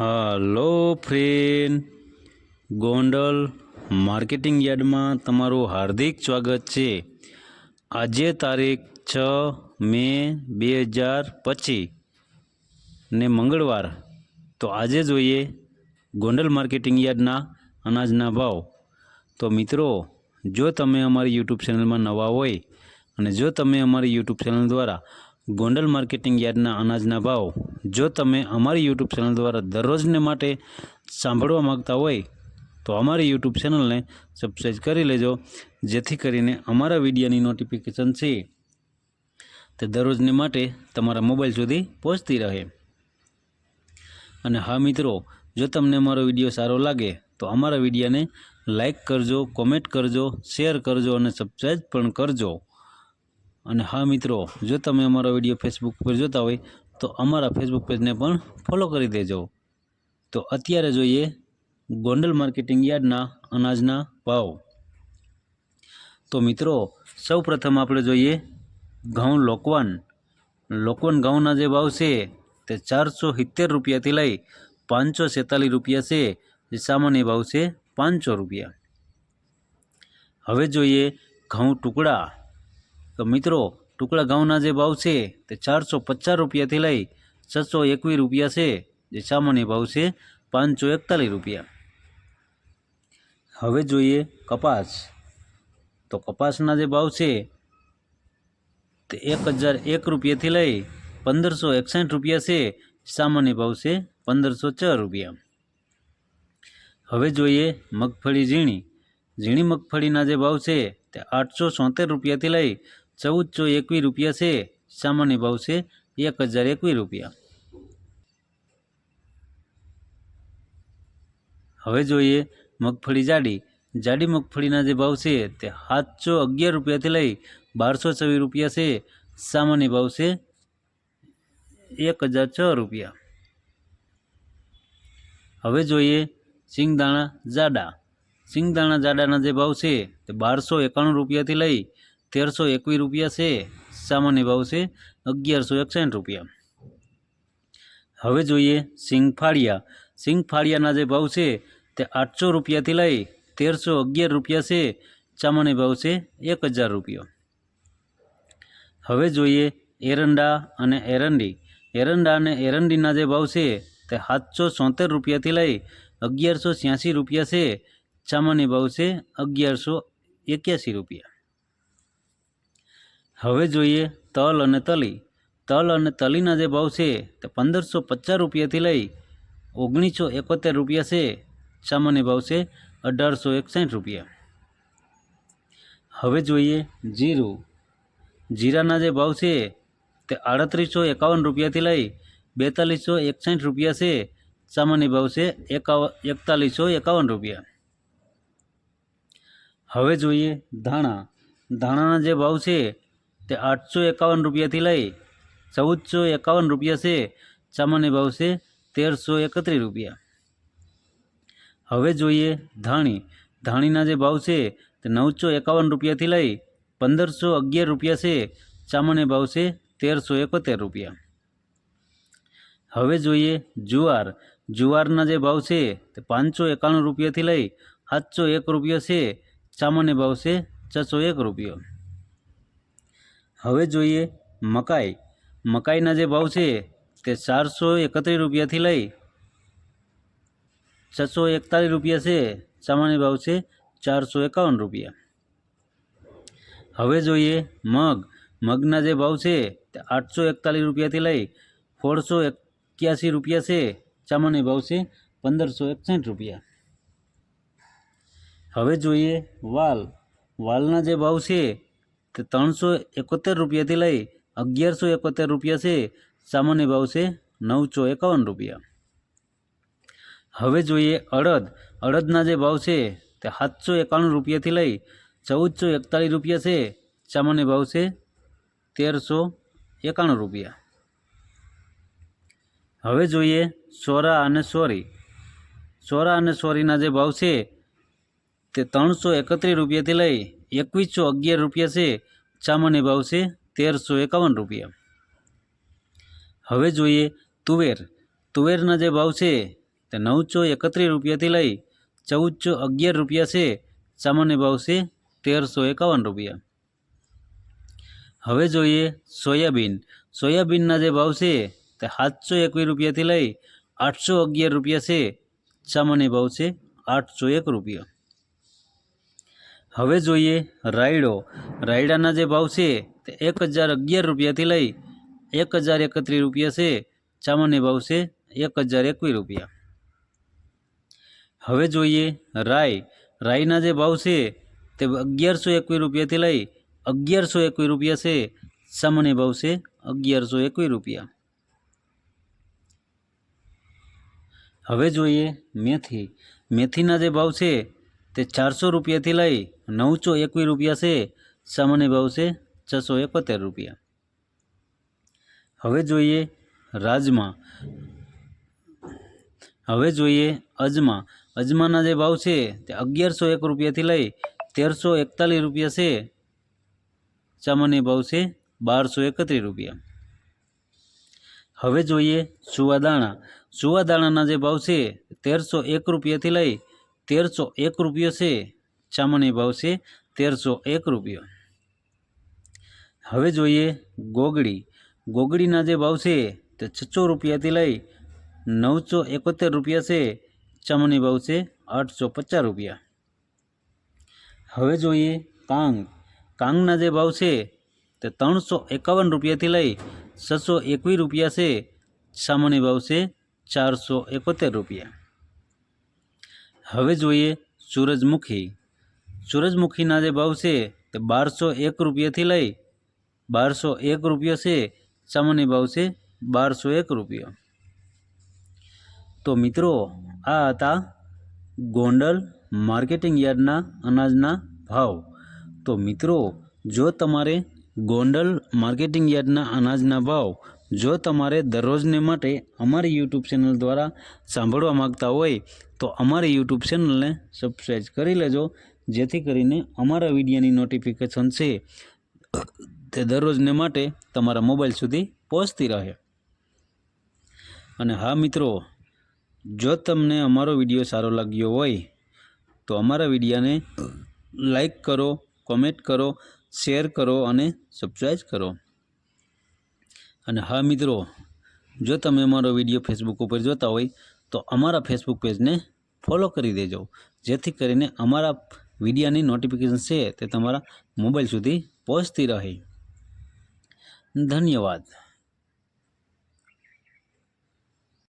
હાલો friend, Gondal marketing યાર્ડમાં તમારું હાર્દિક સ્વાગત છે। આજે તારીખ 6 મે 2025 ને મંગળવાર। તો આજે જોઈએ ગોંડલ માર્કેટિંગ યાર્ડના અનાજના ભાવ। તો મિત્રો, જો તમે અમારી યુટ્યુબ ચેનલમાં નવા હોય અને જો તમે અમારી યુટ્યુબ ચેનલ દ્વારા ગોંડલ માર્કેટિંગ યાર્ડના અનાજના ભાવ જો તમે અમારી યુટ્યુબ ચેનલ દ્વારા દરરોજને માટે સાંભળવા માગતા હોય તો અમારી યુટ્યુબ ચેનલને સબસ્ક્રાઈબ કરી લેજો, જેથી કરીને અમારા વિડીયોની નોટિફિકેશન છે તે દરરોજને માટે તમારા મોબાઈલ સુધી પહોંચતી રહે। અને હા મિત્રો, જો તમને અમારો વિડીયો સારો લાગે તો અમારા વિડીયોને લાઈક કરજો, કોમેન્ટ કરજો, શેર કરજો અને સબસ્ક્રાઈબ પણ કરજો। અને હા મિત્રો, જો તમે અમારો વિડીયો ફેસબુક પર જોતા હોય તો અમારા ફેસબુક પેજને પણ ફોલો કરી દેજો। તો અત્યારે જોઈએ ગોંડલ માર્કેટિંગ યાર્ડના અનાજના ભાવ। તો મિત્રો, સૌ પ્રથમ આપણે જોઈએ ઘઉં લોકવન ઘઉંના જે ભાવ છે તે 470 રૂપિયાથી લઈ 546 રૂપિયા છે, જે સામાન્ય ભાવ છે 500 રૂપિયા। હવે જોઈએ ઘઉં ટુકડા। તો મિત્રો, ટુકડા ઘઉંના જે ભાવ છે તે 450 રૂપિયાથી લઈ 621 રૂપિયા છે, જે સામાન્ય ભાવ છે 541 રૂપિયા। હવે જોઈએ કપાસ। તો કપાસના જે ભાવ છે તે 1001 રૂપિયાથી લઈ 1561 રૂપિયા છે, સામાન્ય ભાવ છે 1504 રૂપિયા। હવે જોઈએ મગફળી ઝીણી મગફળીના જે ભાવ છે તે 876 રૂપિયાથી લઈ 1421 રૂપિયા છે, સામાન્ય ભાવ છે 1021 રૂપિયા। હવે જોઈએ મગફળી જાડી મગફળીના જે ભાવ છે તે 711 રૂપિયાથી લઈ 1226 રૂપિયા છે, સામાન્ય ભાવ છે 1006 રૂપિયા। હવે જોઈએ સિંગદાણા જાડાના જે ભાવ છે તે 1291 રૂપિયાથી લઈ 1321 રૂપિયા છે, સામાન્ય ભાવ છે 1161 રૂપિયા। હવે જોઈએ સિંગફાળિયાના જે ભાવ છે તે 800 રૂપિયાથી લઈ 1311 રૂપિયા છે, સામાન્ય ભાવ છે 1000 રૂપિયા। હવે જોઈએ એરંડા અને એરંડીના જે ભાવ છે તે 776 રૂપિયાથી લઈ 1186 રૂપિયા છે, સામાન્ય ભાવ છે 1181 રૂપિયા। હવે જોઈએ તલ અને તલીના જે ભાવ છે તે 1550 રૂપિયાથી લઈ 1971 રૂપિયા છે, સામાન્ય ભાવ છે 1861 રૂપિયા। હવે જોઈએ જીરાના જે ભાવ છે તે 3851 રૂપિયાથી લઈ 4261 રૂપિયા છે, સામાન્ય ભાવ છે 4151 રૂપિયા। હવે જોઈએ ધાણાના જે ભાવ છે તે 851 રૂપિયાથી લઈ 1451 રૂપિયા છે, સામાન્ય ભાવ છે 1331 રૂપિયા। હવે જોઈએ ધાણીના જે ભાવ છે તે 951 રૂપિયાથી લઈ 1511 રૂપિયા છે, સામાન્ય ભાવ છે 1371 રૂપિયા। હવે જોઈએ જુવારના જે ભાવ છે તે 591 રૂપિયાથી લઈ 701 રૂપિયા છે, સામાન્ય ભાવ છે 601 રૂપિયા। હવે જોઈએ મકાઈના જે ભાવ છે તે 431 રૂપિયાથી લઈ 641 રૂપિયા છે, સામાન્ય ભાવ છે 451 રૂપિયા। હવે જોઈએ મગના જે ભાવ છે તે 841 રૂપિયાથી લઈ 1681 રૂપિયા છે, સામાન્ય ભાવ છે 1561 રૂપિયા। હવે જોઈએ વાલના જે ભાવ છે તે 371 રૂપિયાથી લઈ 1171 રૂપિયા છે, સામાન્ય ભાવ છે 951 રૂપિયા। હવે જોઈએ અડદના જે ભાવ છે તે 791 રૂપિયાથી લઈ 1441 રૂપિયા છે, સામાન્ય ભાવ છે 1391 રૂપિયા। હવે જોઈએ સોરા અને સોરીના જે ભાવ છે તે 331 રૂપિયાથી લઈ 2111 રૂપિયા છે, સામાન્ય ભાવ છે 1351 રૂપિયા। હવે જોઈએ તુવેરના જે ભાવ છે તે 931 રૂપિયાથી લઈ 1411 રૂપિયા છે। સામાન્ય ભાવ છે 1351 રૂપિયા। હવે જોઈએ સોયાબીન। સોયાબીનના જે ભાવ છે તે 721 રૂપિયાથી લઈ 811 રૂપિયા છે। સામાન્ય ભાવ છે 801 રૂપિયા। હવે જોઈએ રાયડો। રાયડાના જે ભાવ છે તે 1011 રૂપિયાથી લઈ 1031 રૂપિયા છે। સામાન્ય ભાવ છે 1021 રૂપિયા। હવે જોઈએ રાઈ। રાઈના જે ભાવ છે તે 1121 રૂપિયાથી લઈ 1121 રૂપિયા છે। સામાન્ય ભાવ છે 1121 રૂપિયા। હવે જોઈએ મેથી। મેથીના જે ભાવ છે તે 400 રૂપિયાથી લઈ 921 રૂપિયા છે। સામાન્ય ભાવ છે 671 રૂપિયા। હવે જોઈએ રાજમા। હવે જોઈએ અજમા। અજમાના જે ભાવ છે તે 1101 રૂપિયાથી લઈ 1341 રૂપિયા છે। સામાન્ય ભાવ છે 1231 રૂપિયા। હવે જોઈએ સુવાદાણા। સુવાદાણાના જે ભાવ છે 1301 રૂપિયાથી લઈ 1301 રૂપિયા છે। સામાન્ય ભાવ છે 1301 રૂપિયા। હવે જોઈએ ગોગડી। ગોગડીના જે ભાવ છે તે 600 રૂપિયાથી લઈ 971 રૂપિયા છે। સામાન્ય ભાવ છે 850 રૂપિયા। હવે જોઈએ કાંગ। કાંગના જે ભાવ છે તે 351 રૂપિયાથી લઈ 621 રૂપિયા છે। સામાન્ય ભાવ છે 471 રૂપિયા। હવે જોઈએ સૂરજમુખી। સૂરજમુખીના જે ભાવ છે તે 1201 રૂપિયાથી લઈ 1201 રૂપિયા છે। સામાન્ય ભાવ છે 1201 રૂપિયા। તો મિત્રો આ હતા ગોંડલ માર્કેટિંગ યાર્ડના અનાજના ભાવ। તો મિત્રો જો તમારે ગોંડલ માર્કેટિંગ યાર્ડના અનાજના ભાવ જો તમારે દરરોજને માટે અમારી યુટ્યુબ ચેનલ દ્વારા સાંભળવા માગતા હોય તો અમારી યુટ્યુબ ચેનલને સબસ્ક્રાઈબ કરી લેજો, જેથી કરીને અમારા વિડીયોની નોટિફિકેશન છે તે દરરોજને માટે તમારા મોબાઈલ સુધી પહોંચતી રહે। અને હા મિત્રો, જો તમને અમારો વિડીયો સારો લાગ્યો હોય તો અમારા વિડીયોને લાઈક કરો, કોમેન્ટ કરો, શેર કરો અને સબસ્ક્રાઈબ કરો। અને હા મિત્રો, જો તમે અમારો વિડીયો ફેસબુક ઉપર જોતા હોય તો અમારા ફેસબુક પેજને ફોલો કરી દેજો, જેથી કરીને અમારા વિડીયોની નોટિફિકેશન છે તે તમારા મોબાઈલ સુધી પહોંચતી રહે। ધન્યવાદ।